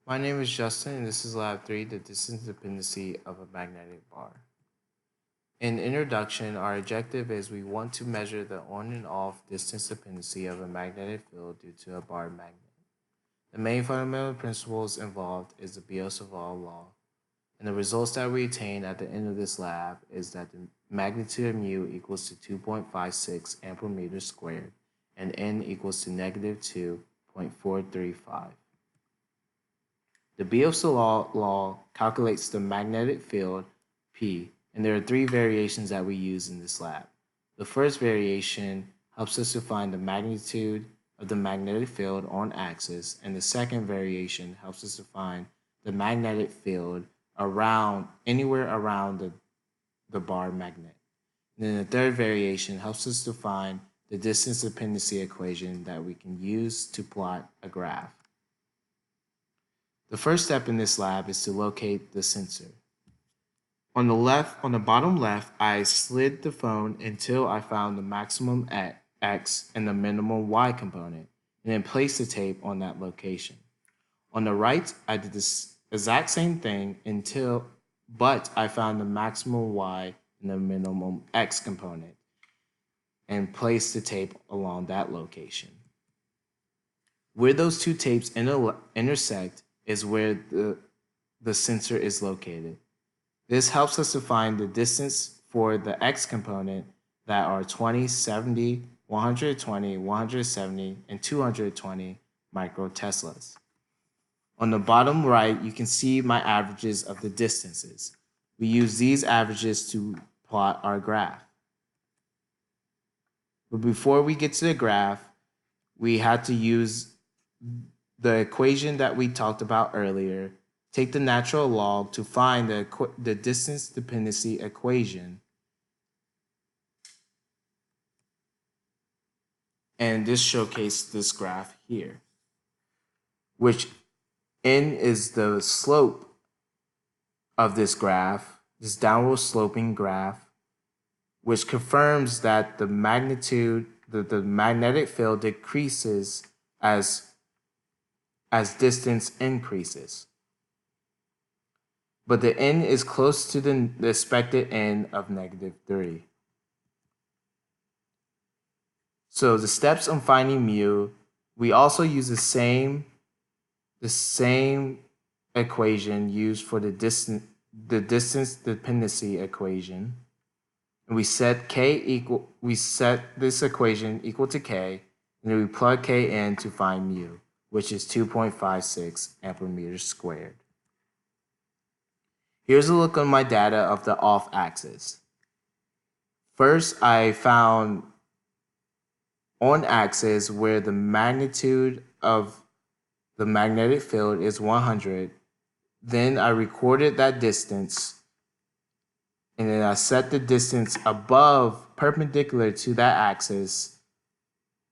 My name is Justin, and this is Lab 3, the distance dependency of a magnetic bar. In introduction, our objective is we want to measure the on and off distance dependency of a magnetic field due to a bar magnet. The main fundamental principles involved is the Biot-Savart law, and the results that we attain at the end of this lab is that the magnitude of mu equals to 2.56 ampere meters squared, and n equals to negative 2.435. The Biot-Savart law calculates the magnetic field P, and there are three variations that we use in this lab. The first variation helps us to find the magnitude of the magnetic field on axis, and the second variation helps us to find the magnetic field anywhere around the bar magnet. And then the third variation helps us to find the distance dependency equation that we can use to plot a graph. The first step in this lab is to locate the sensor. On the bottom left, I slid the phone until I found the maximum X and the minimum Y component, and then placed the tape on that location. On the right, I did this exact same thing but I found the maximum Y and the minimum X component, and placed the tape along that location. Where those two tapes intersect is where the sensor is located. This helps us to find the distance for the X component that are 20, 70, 120, 170, and 220 microteslas. On the bottom right, you can see my averages of the distances. We use these averages to plot our graph. But before we get to the graph, we had to use the equation that we talked about earlier, take the natural log to find the distance dependency equation. And this showcased this graph here, which n is the slope of this graph, this downward sloping graph, which confirms that the magnetic field decreases as distance increases. But the n is close to the expected n of -3. So the steps on finding mu, we also use the same equation used for the distance dependency equation. And we set this equation equal to k, and then we plug k in to find mu, which is 2.56 ampere meters squared. Here's a look on my data of the off axis. First, I found on axis where the magnitude of the magnetic field is 100. Then I recorded that distance, and then I set the distance above, perpendicular to that axis,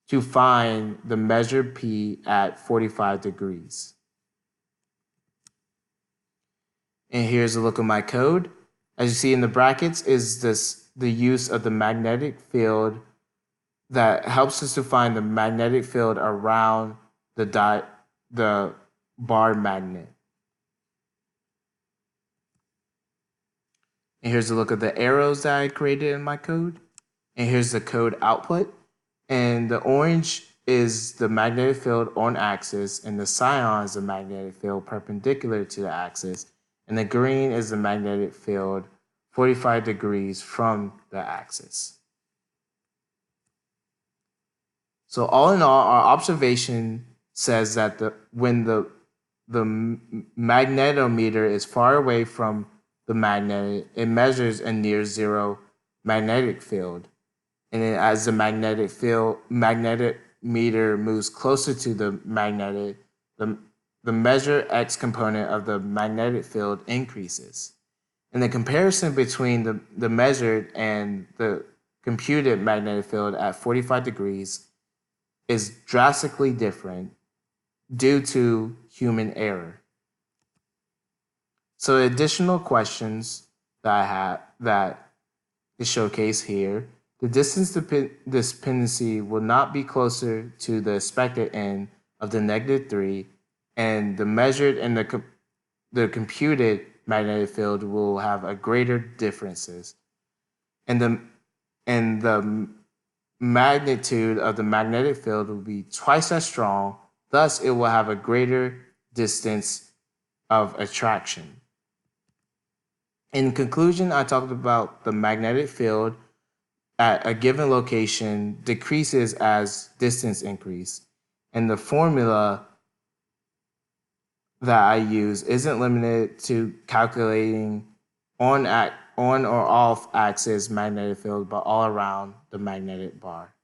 to find the measured P at 45 degrees. And here's a look at my code. As you see in the brackets is the use of the magnetic field that helps us to find the magnetic field around the bar magnet. And here's a look at the arrows that I created in my code. And here's the code output. And the orange is the magnetic field on axis, and the cyan is the magnetic field perpendicular to the axis, and the green is the magnetic field 45 degrees from the axis. So all in all, our observation says that when the magnetometer is far away from the magnet, it measures a near zero magnetic field. And then as the magnetic meter moves closer to the magnetic, the measured X component of the magnetic field increases. And the comparison between the measured and the computed magnetic field at 45 degrees is drastically different due to human error. So additional questions that I have that is showcased here. The distance dependency will not be closer to the expected n of the -3 and the measured and the computed magnetic field will have a greater differences, and the magnitude of the magnetic field will be twice as strong. Thus, it will have a greater distance of attraction. In conclusion, I talked about the magnetic field at a given location decreases as distance increase, and the formula that I use isn't limited to calculating on or off axis magnetic field, but all around the magnetic bar.